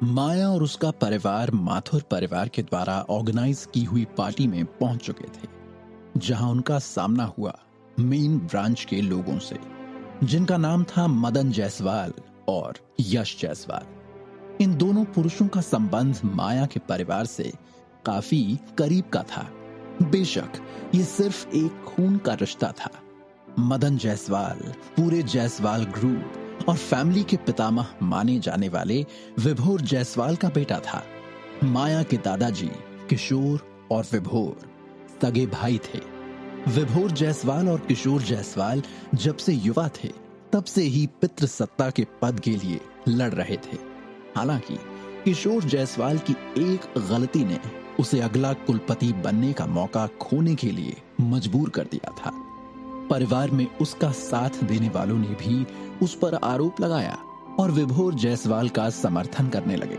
माया और उसका परिवार माथुर परिवार के द्वारा ऑर्गेनाइज की हुई पार्टी में पहुंच चुके थे, जहां उनका सामना हुआ मेन ब्रांच के लोगों से, जिनका नाम था मदन जायसवाल और यश जायसवाल। इन दोनों पुरुषों का संबंध माया के परिवार से काफी करीब का था। बेशक ये सिर्फ एक खून का रिश्ता था। मदन जायसवाल पूरे जायसवाल ग्रुप और फैमिली के पितामह माने जाने वाले विभोर जायसवाल का बेटा था। माया के दादाजी किशोर और विभोर सगे भाई थे। विभोर जायसवाल और किशोर जायसवाल जब से युवा थे तब से ही पितृसत्ता के पद के लिए लड़ रहे थे। हालांकि किशोर जायसवाल की एक गलती ने उसे अगला कुलपति बनने का मौका खोने के लिए मजबूर कर दिया था। परिवार में उसका साथ देने वालों ने भी उस पर आरोप लगाया और विभोर जायसवाल का समर्थन करने लगे।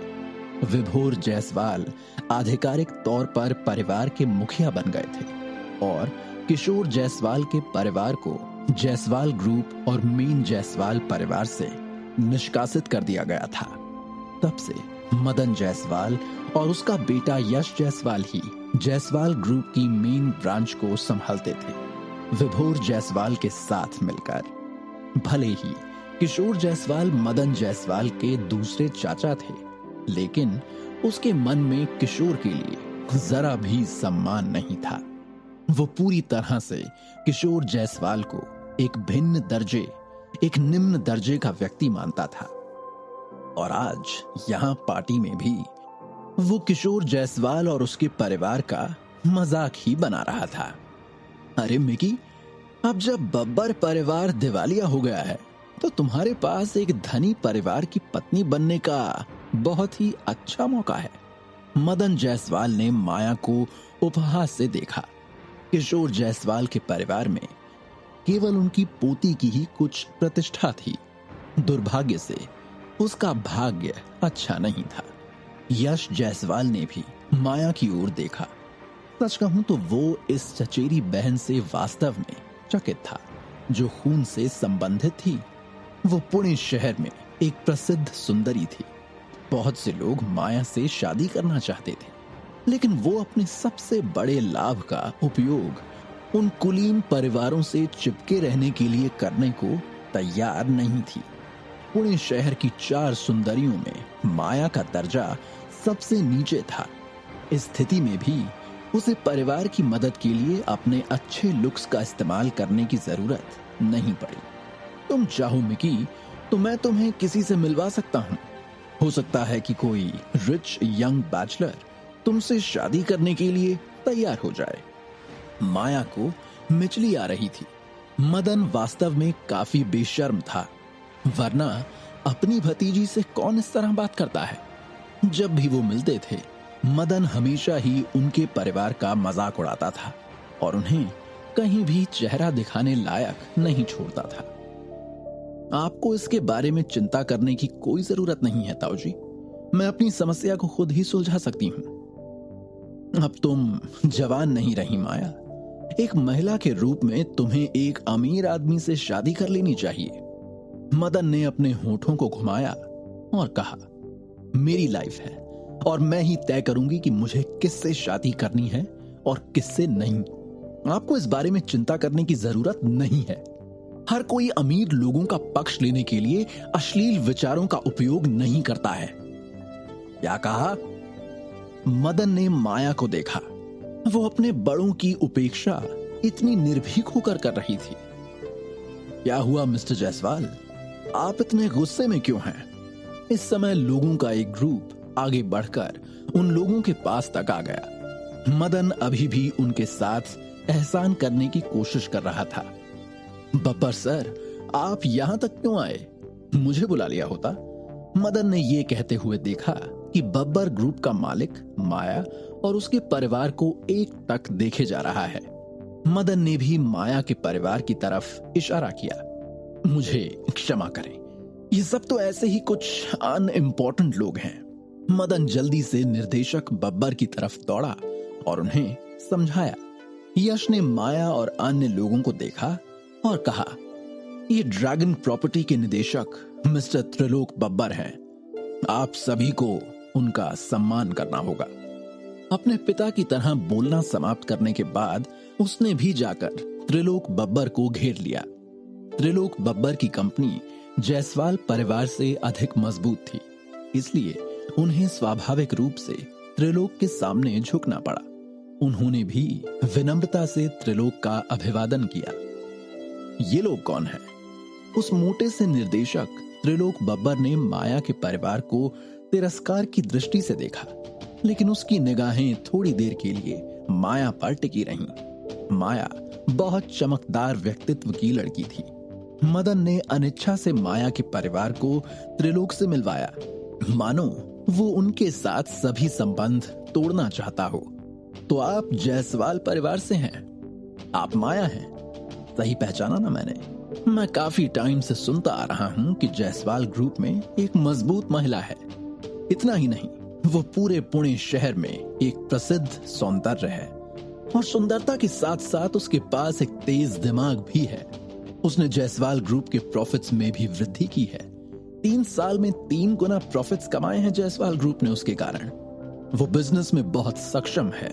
विभोर जायसवाल आधिकारिक तौर पर परिवार के मुखिया बन गए थे और किशोर जायसवाल के परिवार को जायसवाल ग्रुप और मेन जायसवाल परिवार से निष्कासित कर दिया गया था। तब से मदन जायसवाल और उसका बेटा यश जायसवाल ही जायसवाल ग्रुप की मेन ब्रांच को संभालते थे, विभोर जायसवाल के साथ मिलकर। भले ही किशोर जायसवाल मदन जायसवाल के दूसरे चाचा थे, लेकिन उसके मन में किशोर के लिए जरा भी सम्मान नहीं था। वो पूरी तरह से किशोर जायसवाल को एक भिन्न दर्जे, एक निम्न दर्जे का व्यक्ति मानता था। और आज यहां पार्टी में भी वो किशोर जायसवाल और उसके परिवार का मजाक ही बना रहा था। अरे मिकी, अब जब बब्बर परिवार दिवालिया हो गया है तो तुम्हारे पास एक धनी परिवार की पत्नी बनने का बहुत ही अच्छा मौका है। मदन जायसवाल ने माया को उपहास से देखा। किशोर जायसवाल के परिवार में केवल उनकी पोती की ही कुछ प्रतिष्ठा थी। दुर्भाग्य से उसका भाग्य अच्छा नहीं था। यश जायसवाल ने भी माया की ओर देखा। सच कहूं तो वो इस चचेरी बहन से वास्तव में चकित था, जो खून से संबंधित थी। वो पुणे शहर में एक प्रसिद्ध सुंदरी थी। बहुत से लोग माया से शादी करना चाहते थे, लेकिन वो अपने सबसे बड़े लाभ का उपयोग उन कुलीन परिवारों से चिपके रहने के लिए करने को तैयार नहीं थी। पुणे शहर की 4 सुंदरियों में माया का दर्जा सबसे नीचे था। इस स्थिति में भी उसे परिवार की मदद के लिए अपने अच्छे लुक्स का इस्तेमाल करने की जरूरत नहीं पड़ी। तुम चाहो मिकी तो मैं तुम्हें किसी से मिलवा सकता हूं। हो सकता है कि कोई रिच यंग बैचलर तुमसे शादी करने के लिए तैयार हो जाए। माया को मिचली आ रही थी। मदन वास्तव में काफी बेशर्म था, वरना अपनी भतीजी से कौन इस तरह बात करता है। जब भी वो मिलते थे, मदन हमेशा ही उनके परिवार का मजाक उड़ाता था और उन्हें कहीं भी चेहरा दिखाने लायक नहीं छोड़ता था। आपको इसके बारे में चिंता करने की कोई जरूरत नहीं है ताऊजी। मैं अपनी समस्या को खुद ही सुलझा सकती हूँ। अब तुम जवान नहीं रही माया। एक महिला के रूप में तुम्हें एक अमीर आदमी से शादी कर लेनी चाहिए। मदन ने अपने होठों को घुमाया और कहा, मेरी लाइफ है और मैं ही तय करूंगी कि मुझे किससे शादी करनी है और किससे नहीं। आपको इस बारे में चिंता करने की जरूरत नहीं है। हर कोई अमीर लोगों का पक्ष लेने के लिए अश्लील विचारों का उपयोग नहीं करता है। क्या कहा? मदन ने माया को देखा। वो अपने बड़ों की उपेक्षा इतनी निर्भीक होकर कर रही थी। क्या हुआ मिस्टर जायसवाल, आप इतने गुस्से में क्यों हैं? इस समय लोगों का एक ग्रुप आगे बढ़कर उन लोगों के पास तक आ गया। मदन अभी भी उनके साथ एहसान करने की कोशिश कर रहा था। बब्बर सर, आप यहां तक क्यों आए? मुझे बुला लिया होता। मदन ने यह कहते हुए देखा कि बब्बर ग्रुप का मालिक माया और उसके परिवार को एक टक देखे जा रहा है। मदन ने भी माया के परिवार की तरफ इशारा किया। मुझे क्षमा करें, ये सब तो ऐसे ही कुछ अनइम्पोर्टेंट लोग हैं। मदन जल्दी से निर्देशक बब्बर की तरफ दौड़ा और उन्हें समझाया। यश ने माया और अन्य लोगों को देखा और कहा, ये ड्रैगन प्रॉपर्टी के निदेशक मिस्टर त्रिलोक बब्बर हैं। आप सभी को उनका सम्मान करना होगा। अपने पिता की तरह बोलना समाप्त करने के बाद उसने भी जाकर त्रिलोक बब्बर को घेर लिया। त्रिलोक बब्बर की कंपनी जायसवाल परिवार से अधिक मजबूत थी, इसलिए उन्हें स्वाभाविक रूप से त्रिलोक के सामने झुकना पड़ा। उन्होंने भी विनम्रता से त्रिलोक का अभिवादन किया। ये लोग कौन हैं? उस मोटे से निर्देशक त्रिलोक बब्बर ने माया के परिवार को तिरस्कार की दृष्टि से देखा, लेकिन उसकी निगाहें थोड़ी देर के लिए माया पर टिकी रहीं। माया बहुत चमकदार व्यक्तित्व की लड़की थी। मदन ने अनिच्छा से माया के परिवार को त्रिलोक से मिलवाया, मानो वो उनके साथ सभी संबंध तोड़ना चाहता हो। तो आप जायसवाल परिवार से हैं? आप माया हैं? सही पहचाना ना मैंने? मैं काफी टाइम से सुनता आ रहा हूं कि जायसवाल ग्रुप में एक मजबूत महिला है। इतना ही नहीं, वो पूरे पुणे शहर में एक प्रसिद्ध सौंदर्य है और सुंदरता के साथ साथ उसके पास एक तेज दिमाग भी है। उसने जायसवाल ग्रुप के प्रॉफिट्स में भी वृद्धि की है। 3 साल में 3 गुना प्रॉफिट्स कमाए हैं जायसवाल ग्रुप ने उसके कारण। वो बिजनेस में बहुत सक्षम है।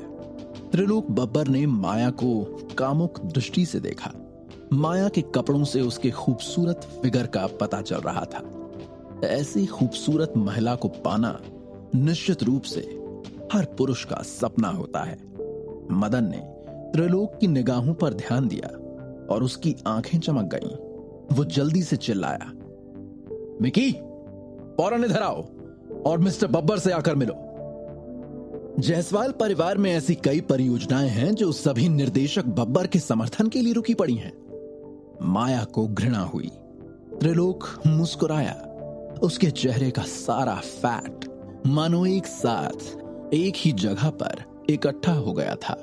त्रिलोक बब्बर ने माया को कामुक दृष्टि से देखा। माया के कपड़ों से उसके खूबसूरत फिगर का पता चल रहा था। ऐसी खूबसूरत महिला को पाना निश्चित रूप से हर पुरुष का सपना होता है। मदन ने त्रिलोक की निगाहों पर ध्यान दिया और उसकी आंखें चमक गईं। वो जल्दी से चिल्लाया, मिकी, फौरन इधर आओ और मिस्टर बब्बर से आकर मिलो। जायसवाल परिवार में ऐसी कई परियोजनाएं हैं जो सभी निर्देशक बब्बर के समर्थन के लिए रुकी पड़ी हैं। माया को घृणा हुई। त्रिलोक मुस्कुराया। उसके चेहरे का सारा फैट मानो एक साथ एक ही जगह पर इकट्ठा हो गया था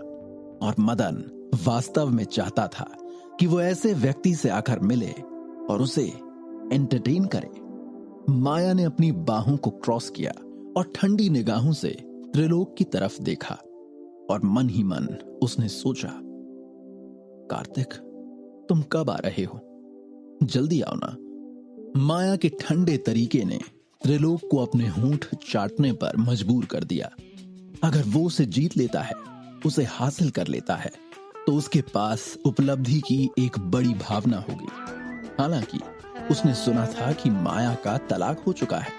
और मदन वास्तव में चाहता था कि वो ऐसे व्यक्ति से आकर मिले और उसे एंटरटेन करे। माया ने अपनी बाहों को क्रॉस किया और ठंडी निगाहों से त्रिलोक की तरफ देखा और मन ही मन उसने सोचा, कार्तिक, तुम कब आ रहे हो? जल्दी आओ ना। माया के ठंडे तरीके ने त्रिलोक को अपने होंठ चाटने पर मजबूर कर दिया। अगर वो उसे जीत लेता है, उसे हासिल कर लेता है, तो उसके पास उपलब्धि की एक बड़ी भावना होगी। हालांकि उसने सुना था कि माया का तलाक हो चुका है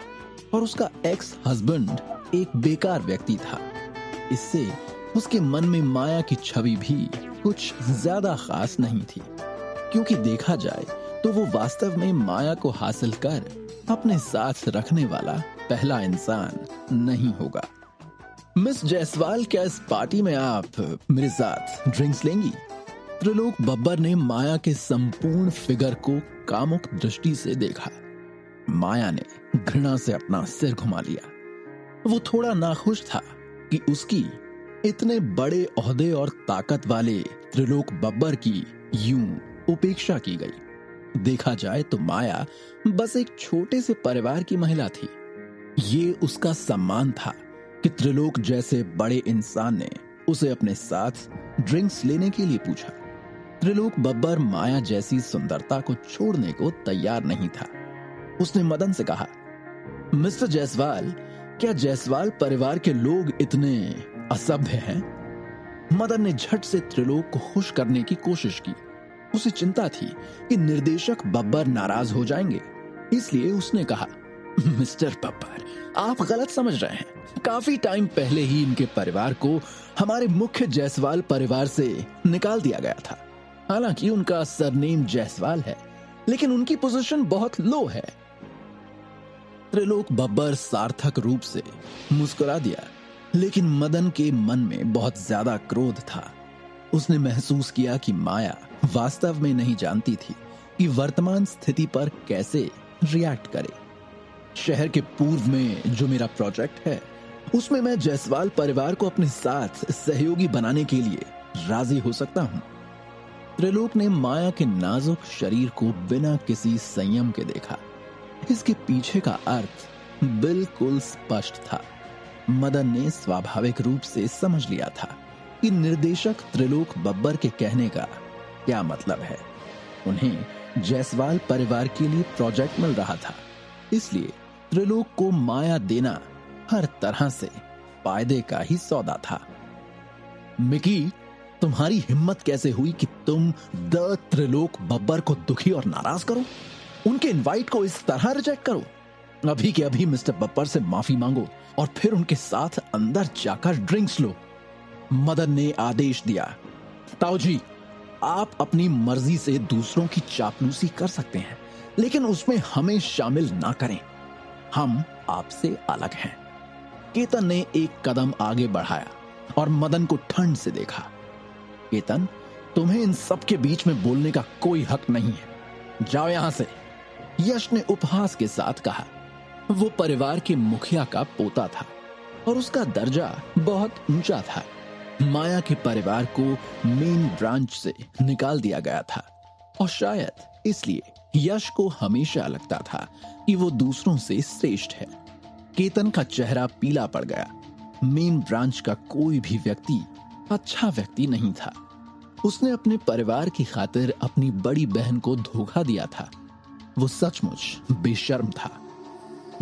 और उसका एक्स हस्बैंड एक बेकार व्यक्ति था। इससे उसके मन में माया की छवि भी कुछ ज्यादा खास नहीं थी, क्योंकि देखा जाए तो वो वास्तव में माया को हासिल कर अपने साथ रखने वाला पहला इंसान नहीं होगा। मिस जायसवाल, क्या इस पार्टी में आप मेरे साथ ड्रिंक्स लेंगी? त्रिलोक बब्बर ने माया के संपूर्ण फिगर को कामुक दृष्टि से देखा। माया ने घृणा से अपना सिर घुमा लिया। वो थोड़ा नाखुश था कि उसकी इतने बड़े ओहदे और ताकत वाले त्रिलोक बब्बर की यूं उपेक्षा की गई। देखा जाए तो माया बस एक छोटे से परिवार की महिला थी। ये उसका सम्मान था कि त्रिलोक जैसे बड़े इंसान ने उसे अपने साथ ड्रिंक्स लेने के लिए पूछा। त्रिलोक बब्बर माया जैसी सुंदरता को छोड़ने को तैयार नहीं था। उसने मदन से कहा, मिस्टर जायसवाल, क्या जायसवाल परिवार के लोग इतने असभ्य हैं? मदन ने झट से त्रिलोक को खुश करने की कोशिश की। उसे चिंता थी कि निर्देशक बब्बर नाराज हो जाएंगे, इसलिए उसने कहा, मिस्टर बब्बर, आप गलत समझ रहे हैं। काफी टाइम पहले ही इनके परिवार को हमारे मुख्य जायसवाल परिवार से निकाल दिया गया था। हालांकि उनका सरनेम जायसवाल है, लेकिन उनकी पोजीशन बहुत लो है। त्रिलोक बब्बर सार्थक रूप से मुस्कुरा दिया, लेकिन मदन के मन में बहुत ज्यादा क्रोध था। उसने महसूस किया कि माया वास्तव में नहीं जानती थी कि वर्तमान स्थिति पर कैसे रिएक्ट करे। शहर के पूर्व में जो मेरा प्रोजेक्ट है, उसमें मैं जायसवाल परिवार को अपने साथ सहयोगी बनाने के लिए राजी हो सकता हूं। त्रिलोक ने माया के नाजुक शरीर को बिना किसी संयम के देखा। इसके पीछे का अर्थ बिल्कुल स्पष्ट था। मदन ने स्वाभाविक रूप से समझ लिया था कि निर्देशक त्रिलोक बब्बर के कहने का क्या मतलब है। उन्हें जायसवाल परिवार के लिए प्रोजेक्ट मिल रहा था, इसलिए त्रिलोक को माया देना हर तरह से फायदे का ही सौदा था। मिकी, तुम्हारी हिम्मत कैसे हुई कि तुम द त्रिलोक बब्बर को दुखी और नाराज करो, उनके इनवाइट को इस तरह रिजेक्ट करो? अभी के अभी मिस्टर बब्बर से माफी मांगो और फिर उनके साथ अंदर जाकर ड्रिंक्स लो। मदन ने आदेश दिया। ताऊ जी, आप अपनी मर्जी से दूसरों की चापलूसी कर सकते हैं, लेकिन उसमें हमें शामिल ना करें। हम आपसे अलग हैं। केतन ने एक कदम आगे बढ़ाया और मदन को ठंड से देखा। केतन, तुम्हें इन सब के बीच में बोलने का कोई हक नहीं है। जाओ यहां से, यश ने उपहास के साथ कहा। वो परिवार के मुखिया का पोता था और उसका दर्जा बहुत ऊंचा था। माया के परिवार को मेन ब्रांच से निकाल दिया गया था और शायद इसलिए यश को हमेशा लगता था कि वो दूसरों से श्रेष्ठ है। केतन का चेहरा पीला पड़ गया। मेन ब्रांच का कोई भी व्यक्ति अच्छा व्यक्ति नहीं था। उसने अपने परिवार की खातिर अपनी बड़ी बहन को धोखा दिया था। वो सचमुच बेशर्म था।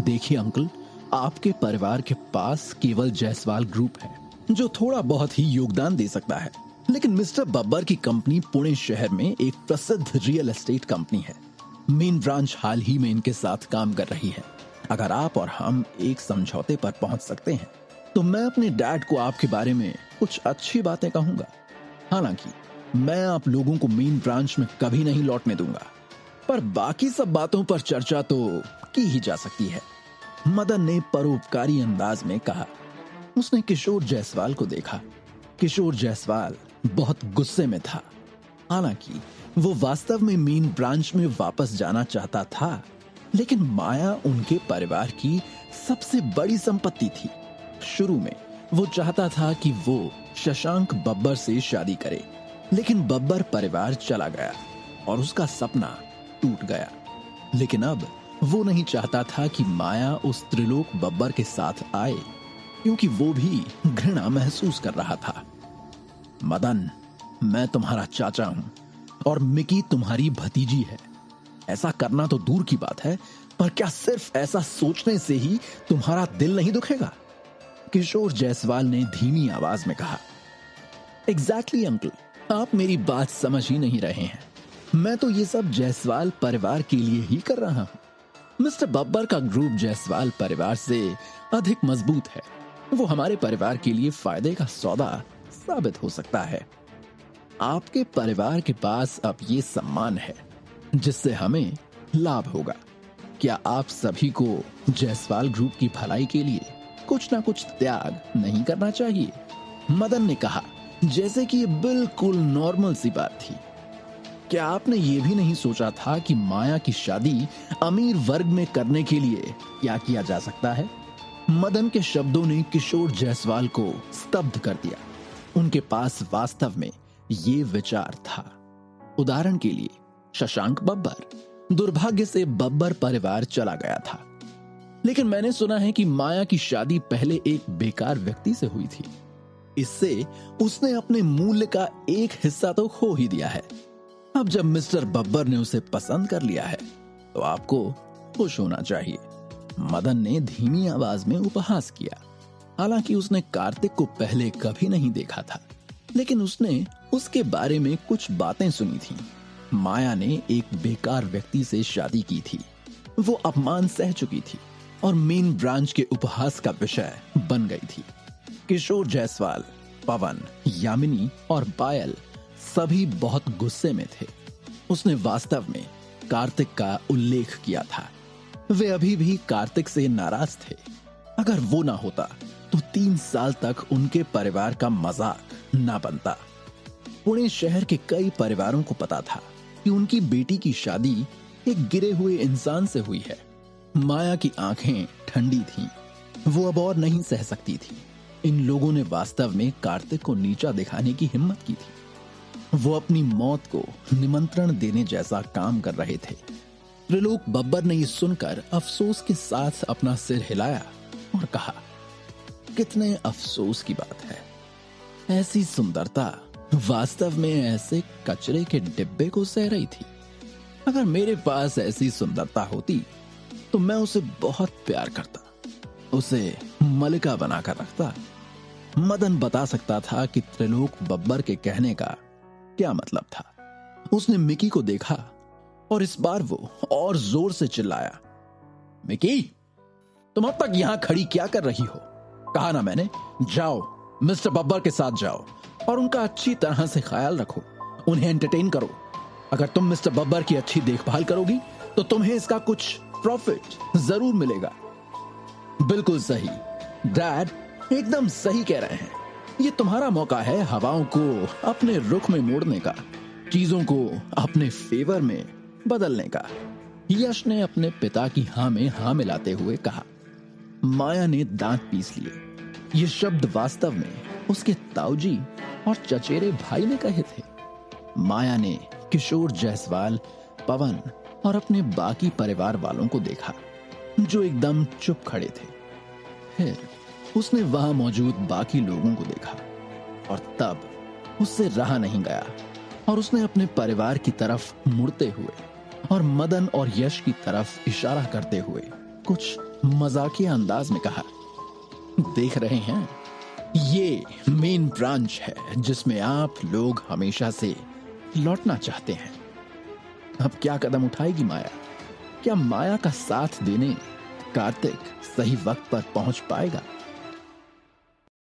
देखिए अंकल, आपके परिवार के पास केवल जायसवाल ग्रुप है जो थोड़ा बहुत ही योगदान दे सकता है, लेकिन मिस्टर बब्बर की कंपनी पुणे शहर में एक प्रसिद्ध रियल एस्टेट कंपनी है। मेन ब्रांच हाल ही में इनके साथ काम कर रही है। अगर आप और हम एक समझौते पर पहुंच सकते हैं तो मैं अपने डैड को आपके बारे में कुछ अच्छी बातें कहूंगा। हालांकि मैं आप लोगों को मेन ब्रांच में कभी नहीं लौटने दूंगा, पर बाकी सब बातों पर चर्चा तो की ही जा सकती है। मदन ने परोपकारी अंदाज में कहा। उसने किशोर जायसवाल को देखा। किशोर जायसवाल बहुत गुस्से में था। हालांकि वो वास्तव में मेन ब्रांच में वापस जाना चाहता था, लेकिन माया उनके परिवार की सबसे बड़ी संपत्ति थी। शुरू में वो चाहता था कि वो शशांक बब्बर से शादी करे, लेकिन बब्बर परिवार चला गया और उसका सपना टूट गया। लेकिन अब वो नहीं चाहता था कि माया उस त्रिलोक बब्बर के साथ आए, क्योंकि वो भी घृणा महसूस कर रहा था। मदन, मैं तुम्हारा चाचा हूं और मिकी तुम्हारी भतीजी है। ऐसा करना तो दूर की बात है, पर क्या सिर्फ ऐसा सोचने से ही तुम्हारा दिल नहीं दुखेगा? किशोर जायसवाल ने धीमी आवाज में कहा। एग्जैक्टली अंकल, आप मेरी बात समझ ही नहीं रहे हैं। मैं तो ये सब जायसवाल परिवार के लिए ही कर रहा हूं। मिस्टर बब्बर का ग्रुप जायसवाल परिवार से अधिक मजबूत है। वो हमारे परिवार के लिए फायदे का सौदा साबित हो सकता है। आपके परिवार के पास अब ये सम्मान है जिससे हमें लाभ होगा। क्या आप सभी को जायसवाल ग्रुप की भलाई के लिए कुछ ना कुछ त्याग नहीं करना चाहिए? मदन ने कहा, जैसे कि ये बिल्कुल नॉर्मल सी बात थी। क्या आपने ये भी नहीं सोचा था कि माया की शादी अमीर वर्ग में करने के लिए क्या किया जा सकता है? मदन के शब्दों ने किशोर जायसवाल को स्तब्ध कर दिया। उनके पास वास्तव में ये विचार था। उदाहरण के लिए शशांक बब्बर। दुर्भाग्य से बब्बर परिवार चला गया था, लेकिन मैंने सुना है कि माया की शादी पहले एक बेकार व्यक्ति से हुई थी। इससे उसने अपने मूल्य का एक हिस्सा तो खो ही दिया है। अब जब मिस्टर बब्बर ने उसे पसंद कर लिया है तो आपको खुश होना चाहिए। मदन ने धीमी आवाज में उपहास किया। हालांकि उसने कार्तिक को पहले कभी नहीं देखा था, लेकिन उसने उसके बारे में कुछ बातें सुनी थी। माया ने एक बेकार व्यक्ति से शादी की थी। वो अपमान सह चुकी थी और मेन ब्रांच के उपहास का विषय बन गई थी। किशोर जायसवाल, पवन, यामिनी और पायल सभी बहुत गुस्से में थे। उसने वास्तव में कार्तिक का उल्लेख किया था। वे अभी भी कार्तिक से नाराज थे। अगर वो ना होता तो 3 साल तक उनके परिवार का मजाक ना बनता। पुणे शहर के कई परिवारों को पता था कि उनकी बेटी की शादी एक गिरे हुए इंसान से हुई है। माया की आंखें ठंडी थीं। वो अब और नहीं सह सकती थी। इन लोगों ने वास्तव में कार्तिक को नीचा दिखाने की हिम्मत की थी। वो अपनी मौत को निमंत्रण देने जैसा काम कर रहे थे। त्रिलोक बब्बर ने ये सुनकर अफसोस के साथ अपना सिर हिलाया और कहा, कितने अफसोस की बात है। ऐसी सुंदरता वास्तव में ऐसे कचरे के डिब्बे को सह रही थी। अगर मेरे पास ऐसी सुंदरता होती तो मैं उसे बहुत प्यार करता, उसे मलिका बनाकर रखता। मदन बता सकता था कि त्रिलोक बब्बर के कहने का क्या मतलब था। उसने मिकी को देखा और इस बार वो और जोर से चिल्लाया, मिकी, तुम अब तक यहां खड़ी क्या कर रही हो? कहा ना मैंने, जाओ मिस्टर बब्बर के साथ जाओ और उनका अच्छी तरह से ख्याल रखो, उन्हें एंटरटेन करो। अगर तुम मिस्टर बब्बर की अच्छी देखभाल करोगी तो तुम्हें इसका कुछ प्रॉफिट जरूर मिलेगा। बिल्कुल सही डैड, एकदम सही कह रहे हैं। ये तुम्हारा मौका है हवाओं को अपने रुख में मोड़ने का, चीजों को अपने फेवर में बदलने का। यश ने अपने पिता की हाँ में हाँ मिलाते हुए कहा। माया ने दांत पीस लिए। ये शब्द वास्तव में उसके ताऊजी और चचेरे भाई ने कहे थे। माया ने किशोर जायसवाल, पवन और अपने बाकी परिवार वालों को देखा जो एकदम चुप खड़े थे। फिर उसने वहां मौजूद बाकी लोगों को देखा और तब उससे रहा नहीं गया और उसने अपने परिवार की तरफ मुड़ते हुए और मदन और यश की तरफ इशारा करते हुए कुछ मजाकिया अंदाज में कहा, देख रहे हैं, ये मेन ब्रांच है जिसमें आप लोग हमेशा से लौटना चाहते हैं। अब क्या कदम उठाएगी माया? क्या माया का साथ देने कार्तिक सही वक्त पर पहुंच पाएगा?